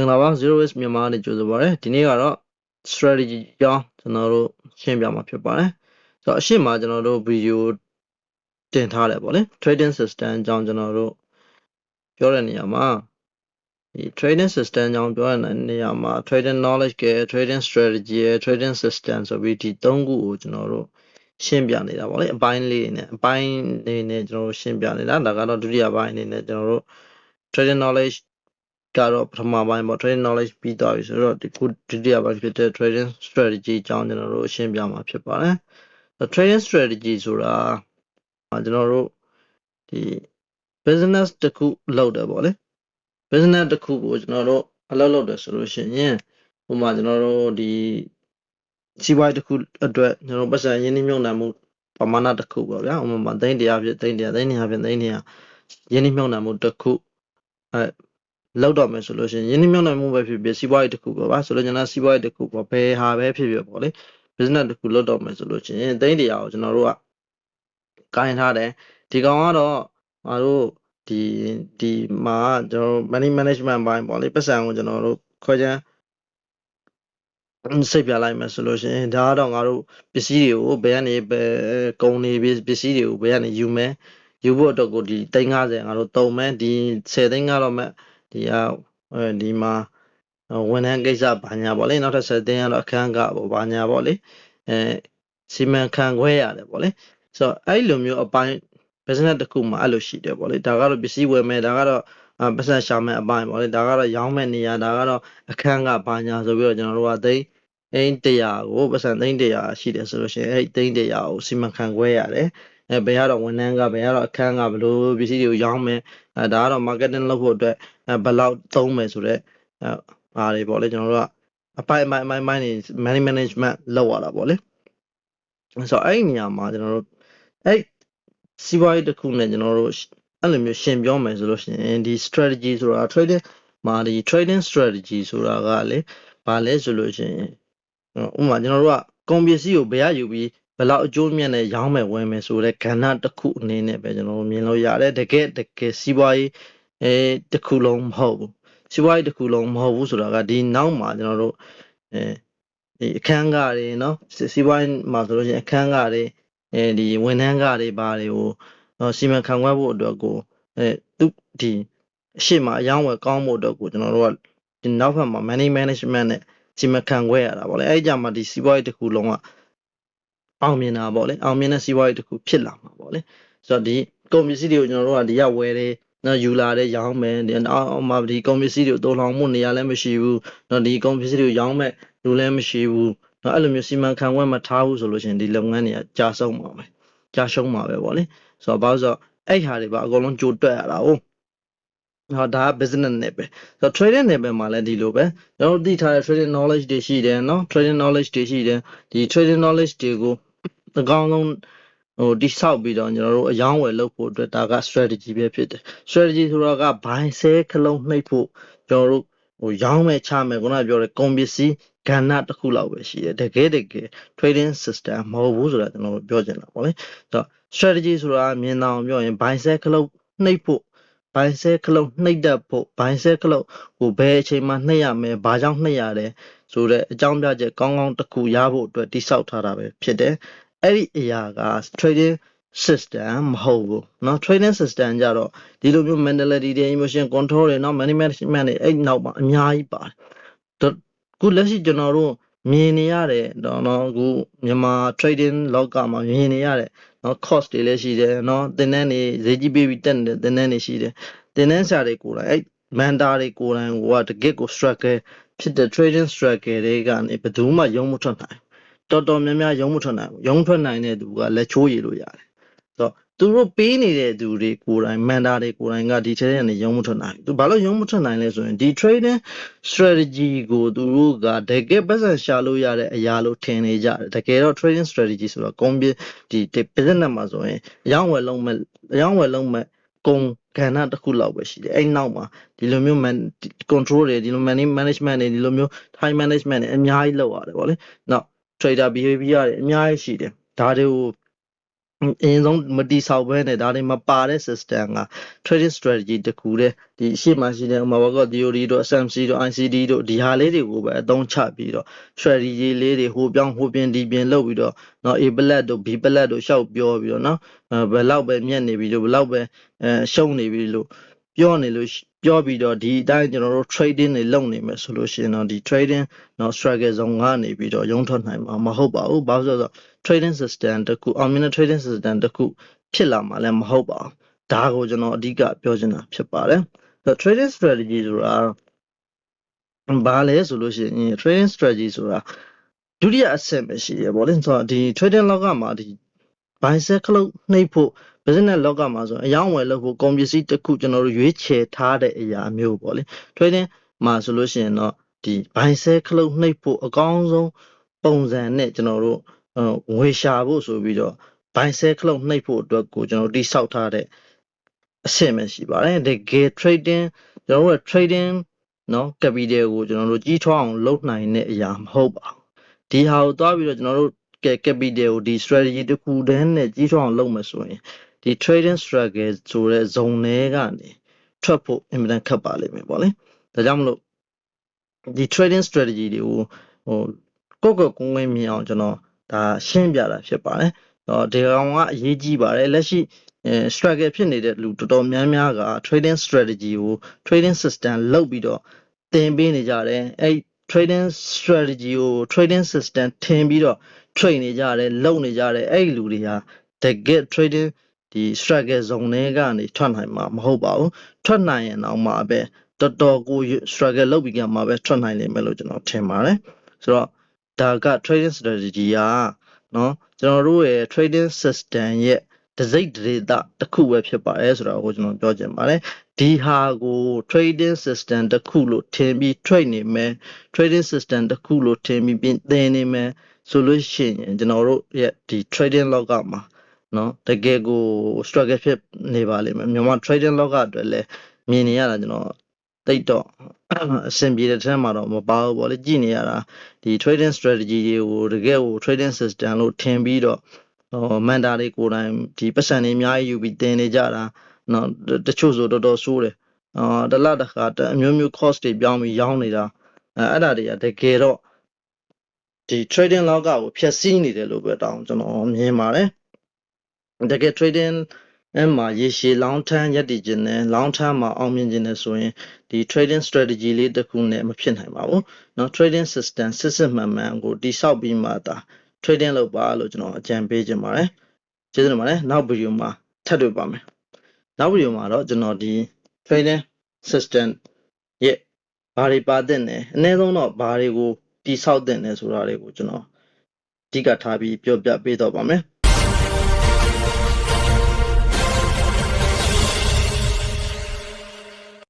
Minglawa Zero Waste Myanmar နဲ့ကြိုဆိုပါရစေဒီနေ့ကတော့ strategy ကြောင်းကျွန်တော်တို့ရှင်းပြမှာဖြစ်ပါတယ်ဆိုတော့အရှိမကျွန်တော်တို့ video တင်ထားတယ်ပေါ့လေ trading system အကြောင်းကျွန်တော်တို့ပြောတဲ့နေရာမှာဒီ trading system အကြောင်းပြောတဲ့နေရာမှာ trading knowledge က trading strategy ရယ် trading system ဆိုပြီးဒီ၃ခုကိုကျွန်တော်တို့ရှင်းပြနေတာပေါ့လေအပိုင်းလေးနဲ့အပိုင်းလေးနဲ့ကျွန်တော်တို့ရှင်းပြနေတာဒါကတော့ဒုတိယပိုင်းအနေနဲ့ကျွန်တော်တို့ trading knowledge ကတော့ပထမပိုင်းပေါ့ trading knowledge ပြီးသွားပြီဆိုတော့ဒီခုဒုတိယပိုင်းဖြစ်တဲ့ trading strategy အကြောင်းကျွန်တော်တို့ရှင်းပြမှာဖြစ်ပါတယ် trading strategy ဆိုတာကျွန်တော်တို့ဒီ business တစ်ခုလုပ်တယ်ပေါ့လေ business တစ်ခုကိုကျွန်တော်တို့အလုပ်တယ်ဆိုလို့ရှိရင်ဥပမာကျွန်တော်တို့ဒီစီးပွားရေးတစ်ခုအတွက်ကျွန်တော်ပတ်စံရင်းနှီးမြှုပ်နှံမှုပမာဏတစ်ခုပေါ့ဗျာဥပမာသိန်း100ဖြစ်သိန်း100သိန်း200ဖြစ်သိန်း200ရင်းနှီးမြှုပ်နှံမှုတစ်ခုလောက်တော့မယ်ဆိုလို့ရှိရင်ရင်းနှီးမြှုပ်နှံမှုပဲဖြစ်ဖြစ်စီးပွားရေးတစ်ခုပေါ့ဗျာဆိုလို့ကျွန်တော်စီးပွားရေးတစ်ခုပေါ့ဘယ်ဟာပဲဖြစ်ဖြစ်ပေါ့လေ business တစ်ခုလောက်တော့မယ်ဆိုလို့ရှိရင်သိန်း100ကိုကျွန်တော်တို့ကကိုင်ထားတယ်ဒီကောင်ကတော့ငါတို့ဒီမှာကျွန်တော် money management ဘိုင်းပေါ့လေပတ်စံကိုကျွန်တော်တို့ခွဲခြမ်းစိတ်ပြလိုက်မယ်ဆိုလို့ရှိရင်ဒါကတော့ငါတို့ပစ္စည်းတွေကိုဘယ်ကနေကုန်နေပစ္စည်းတွေကိုဘယ်ကနေယူမယ်ယူဖို့အတွက်ကိုဒီ350ငါတို့တုံမယ်ဒီ10သိန်းကတော့မဲ့ဒီမှာဝန်ထမ်းကိစ္စဘာညာပေါ့လေနောက်ထပ်10သိန်းကတော့အခန်းကပေါ့ဘာညာပေါ့လေစီမံခန့်ခွဲရတယ်ပေါ့လေဆိုတော့အဲ့လိုမျိုးအပိုင်း business တစ်ခုမှာအဲ့လိုရှိတယ်ပေါ့လေဒါကတော့ပစ္စည်းဝယ်မယ်ဒါကတော့ပတ်စံရှာမယ်အပိုင်းပေါ့လေဒါကတော့ရောင်းမဲ့နေရဒါကတော့အခန်းကဘာညာဆိုပြီးတော့ကျွန်တော်တို့ကသိန်း100ကိုပတ်စံသိန်း100ရှိတယ်ဆိုလို့ရှိရင်အဲ့သိန်း100ကိုစီမံခန့်ခွဲရတယ်ဘယ်ကတော့ဝန်ထမ်းကဘယ်ကတော့အခန်းကဘယ်လိုပစ္စည်းတွေကိုရောင်းမယ်ဒါကတော့ marketing လုပ်ဖို့အတွက်ဘယ်လောက်သုံးမယ်ဆိုတော့အားတွေပေါ့လေကျွန်တော်တို့ကအပိုင်းတွေ money management လုပ်ရတာပေါ့လေဆိုတော့အဲ့ဒီနေရာမှာကျွန်တော်တို့အဲ့စီးပွားရေးတစ်ခုနဲ့ကျွန်တော်တို့အဲ့လိုမျိုးရှင်းပြောမယ်ဆိုလို့ရှိရင်ဒီ strategy ဆိုတာ trading မှာဒီ trading strategy ဆိုတာကလေဘာလဲဆိုလို့ရှိရင်ဥပမာကျွန်တော်တို့ကကုန်ပစ္စည်းကိုဘယ်ရယူပြီးဘယ်လောက်အကျိုးမြတ်နဲ့ရောင်းမယ်ဝယ်မယ်ဆိုတဲ့ကဏ္ဍတစ်ခုအနေနဲ့ပဲကျွန်တော်တို့မြင်လို့ရတယ်တကယ်စီးပွားရေးတစ်ခုလုံးမဟုတ်ဘူးစီးပွားရေးတစ်ခုလုံးမဟုတ်ဘူးဆိုတာကဒီနောက်မှာကျွန်တော်တို့ဒီအခန်းကတွေเนาะစီးပွားရေးမှာဆိုလို့ရှိရင်အခန်းကတွေဒီဝန်ထမ်းကတွေဘာတွေကိုစီမံခန့်ခွဲဖို့အတွက်ကိုသူဒီအရှိမအယောင်းဝယ်ကောင်းဖို့အတွက်ကိုကျွန်တော်တို့ကဒီနောက်ဘက်မှာ money management နဲ့စီမံခန့်ခွဲရတာပေါ့လေအဲ့ကြမှာဒီစီးပွားရေးတစ်ခုလုံးကအောင်မြင်တာပေါ့လေအောင်မြင်တဲ့စီးပွားရေးတစ်ခုဖြစ်လာမှာပေါ့လေဆိုတော့ဒီကုန်ပစ္စည်းတွေကိုကျွန်တော်တို့ကဒီရဝယ်တယ်နော်ယူလာတဲ့ရောင်းမယ်အော်မှာဒီကုန်ပစ္စည်းတွေတုံ့လောင်မှုနေရာလည်းမရှိဘူးနော်ဒီကုန်ပစ္စည်းတွေကိုရောင်းမဲ့လူလည်းမရှိဘူးနော်အဲ့လိုမျိုးစီမံခန့်ခွဲမထားဘူးဆိုလို့ရှိရင်ဒီလုပ်ငန်းတွေကကြာဆုံးမှာပဲကြာရှုံးမှာပဲပေါ့လေဆိုတော့ဘာလို့ဆိုတော့အဲ့ဟာတွေပါအကုန်လုံးကြိုတွက်ရတာ哦ဒါက business နဲ့ပဲဆိုတော့ trading နဲ့ပဲမှာလည်းဒီလိုပဲကျွန်တော်တို့သိထားတဲ့ trading knowledge တွေရှိတယ်နော် trading knowledge တွေရှိတယ်ဒီ trading knowledge တွေကိုအကောင်းဆုံးတိဆောက်ပြီးတော့ကျွန်တော်တို့အယောင်းဝယ်လုပ်ဖို့အတွက်ဒါက strategy ပဲဖြစ်တယ် strategy ဆိုတာကဘိုင်းဆဲခလုံးနှိပ်ဖို့ကျွန်တော်တို့ရောင်းမဲ့ချမဲ့ခုနကပြောတဲ့ကုန်ပစ္စည်းကဏ္ဍတစ်ခုလောက်ပဲရှိတယ်တကယ် trading system မဟုတ်ဘူးဆိုတာကျွန်တော်တို့ပြောချင်တာပေါ့လေဆိုတော့ strategy ဆိုတာမြင်အောင်ပြောရင်ဘိုင်းဆဲခလုံးနှိပ်ဖို့ဘိုင်းဆဲခလုံးနှိပ်တတ်ဖို့ဘိုင်းဆဲခလုံးကိုဘယ်အချိန်မှနှိပ်ရမယ်ဘာကြောင့်နှိပ်ရတယ်ဆိုတဲ့အကြောင်းပြချက်ကောင်းကောင်းတစ်ခုရဖို့အတွက်တိဆောက်ထားတာပဲဖြစ်တယ်အဲ့ဒီအရာက trading system မဟုတ်ဘူးเนาะ trading system ကြတော့ဒီလိုမျိုး mentality တွေ emotion control တွေเนาะ money management တွေအဲ့နောက်မှာအများကြီးပါတယ်ခုလက်ရှိကျွန်တော်တို့မြင်နေရတဲ့เนาะခုမြန်မာ trading လောကမှာမြင်နေရတဲ့เนาะ cost တွေလည်းရှိတယ်เนาะသင်တန်းတွေဈေးကြီးပေးပြီးတက်နေတဲ့သင်တန်းတွေရှိတယ်သင်တန်းဆရာတွေကိုယ်တိုင်အဲ့ mentor တွေကိုယ်တိုင်ကတကယ့်ကို struggle ဖြစ်တဲ့ trading struggle တွေကနေဘယ်သူမှရုံးမထွက်နိုင်တော်တော်များများရုံးမထွက်နိုင်ဘူးရုံးထွက်နိုင်တဲ့သူကလက်ချိုးရည်လို့ရတယ်ဆိုတော့သူတို့ပေးနေတဲ့သူတွေကိုယ်တိုင် mentor တွေကိုယ်တိုင်ကဒီထဲကနေရုံးမထွက်နိုင်သူဘာလို့ရုံးမထွက်နိုင်လဲဆိုရင်ဒီ trading strategy ကိုသူတို့ကတကယ်ပတ်စံရှာလို့ရတဲ့အရာလို့ထင်နေကြတယ်တကယ်တော့ trading strategy ဆိုတော့ကုန်ပြီးဒီ business မှာဆိုရင်အယောင်းဝယ်လုံးမဲ့ကုန်ကဏ္ဍတစ်ခုလောက်ပဲရှိတယ်အဲ့နောက်မှာဒီလိုမျိုး control တွေဒီလို money management တွေဒီလိုမျိုး time management တွေအများကြီးလုပ်ရတယ်ဗောလေနောက် trader behavior တွေအများကြီးရှိတယ်ဒါတွေကို အရင်ဆုံးမတိဆောက်ဘဲနဲ့ဒါတွေမပါတဲ့ system က trading strategy တခုတည်းဒီရှေ့မှာရှိတဲ့ဥမာဘောက theory တို့ SMC တို့ ICD တို့ဒီဟာလေးတွေကိုပဲအသုံးချပြီးတော့ strategy လေးတွေဟိုပြောင်းဟိုပြင်ဒီပြင်လုပ်ပြီးတော့เนาะ A plat တို့ B plat တို့ရှောက်ပြောပြီးတော့เนาะဘယ်လောက်ပဲမြက်နေပြီလို့ဘယ်လောက်ပဲရှုံးနေပြီလို့ပြောနေလို့ပြောပြီးတော့ဒီအတိုင်းကျွန်တော်တို့ trading တွေလုပ်နေမယ်ဆိုလို့ရှိရင်တော့ဒီ trading เนาะ struggle zone ကနေပြီးတော့ရုံးထွက်နိုင်မှာမဟုတ်ပါဘူးဘာလို့ဆိုတော့ trading system တခုအောင်မြင်တဲ့ trading system တခုဖြစ်လာမှာလည်းမဟုတ်ပါဘူးဒါကိုကျွန်တော်အဓိကပြောချင်တာဖြစ်ပါတယ်ဆိုတော့ trading strategy ဆိုတာဘာလဲဆိုလို့ရှိရင် trading strategy ဆိုတာဒုတိယအဆင့်ပဲရှိရပေါ့လေဆိုတော့ဒီ trading လောကမှာဒီ buy sell ခလုတ်နှိပ်ဖို့ business လောကမှာဆိုအယောင်းဝယ်လုပ်ဖို့ကုန်ပစ္စည်းတစ်ခုကျွန်တော်တို့ရွေးချယ်ထားတဲ့အရာမျိုးပေါ့လေ trading မှာဆိုလို့ရှိရင်တော့ဒီ buy sell ခလုတ်နှိပ်ဖို့အကောင်းဆုံးပုံစံနဲ့ကျွန်တော်တို့ငွေရှာဖို့ဆိုပြီးတော့ buy sell ခလုတ်နှိပ်ဖို့အတွက်ကိုကျွန်တော်တို့တိဆောက်ထားတဲ့အဆင့်ပဲရှိပါတယ်တကယ် trading ကျွန်တော်တို့ trading เนาะ capital ကိုကျွန်တော်တို့ကြီးထွားအောင်လုပ်နိုင်တဲ့အရာမဟုတ်ပါဘူးဒီဟာကိုသွားပြီးတော့ကျွန်တော်တို့capital ကိုဒီ strategy တစ်ခုတည်းနဲ့ကြီးထွားအောင်လုပ်မယ်ဆိုရင်ဒီ trading struggle ဆိုတဲ့ zone တွေကနေထွက်ဖို့အင်မတန်ခက်ပါလိမ့်မယ်ပေါ့လေဒါကြောင့်မလို့ဒီ trading strategy တွေကိုကိုယ့်ကိုယ်ကိုယ်မြင်အောင်ကျွန်တော်ဒါရှင်းပြတာဖြစ်ပါတယ်ဒီကောင်ကအရေးကြီးပါတယ်လက်ရှိstruggle ဖြစ်နေတဲ့လူတော်တော်များများက trading strategy ကို trading system လုပ်ပြီးတော့သင်ပေးနေကြတယ်အဲ့ trading strategy ကို trading system ထင်ပြီးတော့ trade နေကြတယ်လုပ်နေကြတယ်အဲ့လူတွေဟာတကယ် trading ဒီ struggle zone တွေကနေထွက်နိုင်မှာမဟုတ်ပါဘူးထွက်နိုင်ရင်တော့မှပဲတော်တော်ကို struggle လုပ်ပြီးကြမှာပဲထွက်နိုင်လိမ့်မယ်လို့ကျွန်တော်ထင်ပါတယ်ဆိုတော့ဒါက trading strategy ကเนาะကျွန်တော်တို့ရဲ့ trading system ရဲ့တစိတ်ဒေသတစ်ခုပဲဖြစ်ပါတယ်ဆိုတော့ကိုကျွန်တော်ပြောချင်ပါတယ်ဒီဟာကို trading system တစ်ခုလို့ထင်ပြီး trade နေမယ် trading system တစ်ခုလို့ထင်ပြီးသင်နေမယ်ဆိုလို့ရှိရင်ကျွန်တော်တို့ရဲ့ဒီ trading လောကမှာเนาะတကယ်ကို struggle ဖြစ်နေပါလိမ့်မယ်မြန်မာ trading လောကအတွက်လည်းမြင်နေရတာကျွန်တော်တိတ်တော့အဆင်ပြေတဲ့ထဲမှာတော့မပါဘူးပေါ့လေကြည့်နေရတာဒီ trading strategy တွေကိုတကယ်ကို trading system လို့ထင်ပြီးတော့မန်တာတွေကိုယ်တိုင်ဒီပတ်စံတွေအများကြီးယူပြီးတင်နေကြတာเนาะတချို့ဆိုတော်တော်ဆိုးတယ်တလတစ်ခါအမျိုးမျိုး cost တွေပြောင်းပြီးရောင်းနေတာအဲ့ဒါတွေကတကယ်တော့ဒီ trading လောကကိုဖျက်ဆီးနေတယ်လို့ပဲတောင်းကျွန်တော်မြင်ပါတယ်တကယ် trading မှာရေရှည် long term ရပ်တည်ခြင်းနဲ့ long term မှာအောင်မြင်ခြင်းနဲ့ဆိုရင်ဒီ trading strategy လေးတစ်ခုနဲ့မဖြစ်နိုင်ပါဘူးเนาะ trading system စစ်မှန်မှန်ကိုတိဆောက်ပြီးမှသာ trading လုပ်ပါလို့ကျွန်တော်အကြံပေးခြင်းပါတယ်ကျေးဇူးတင်ပါတယ်နောက်ဗီဒီယိုမှာထပ်တွေ့ပါမယ်နောက်ဗီဒီယိုမှာတော့ကျွန်တော်ဒီ trading system ရဲ့ဘာတွေပါတဲ့နဲ့အနည်းဆုံးတော့ဘာတွေကိုတိဆောက်တဲ့နဲ့ဆိုတာတွေကိုကျွန်တော်အဓိကထားပြီးပြောပြပေးတော့ပါမယ်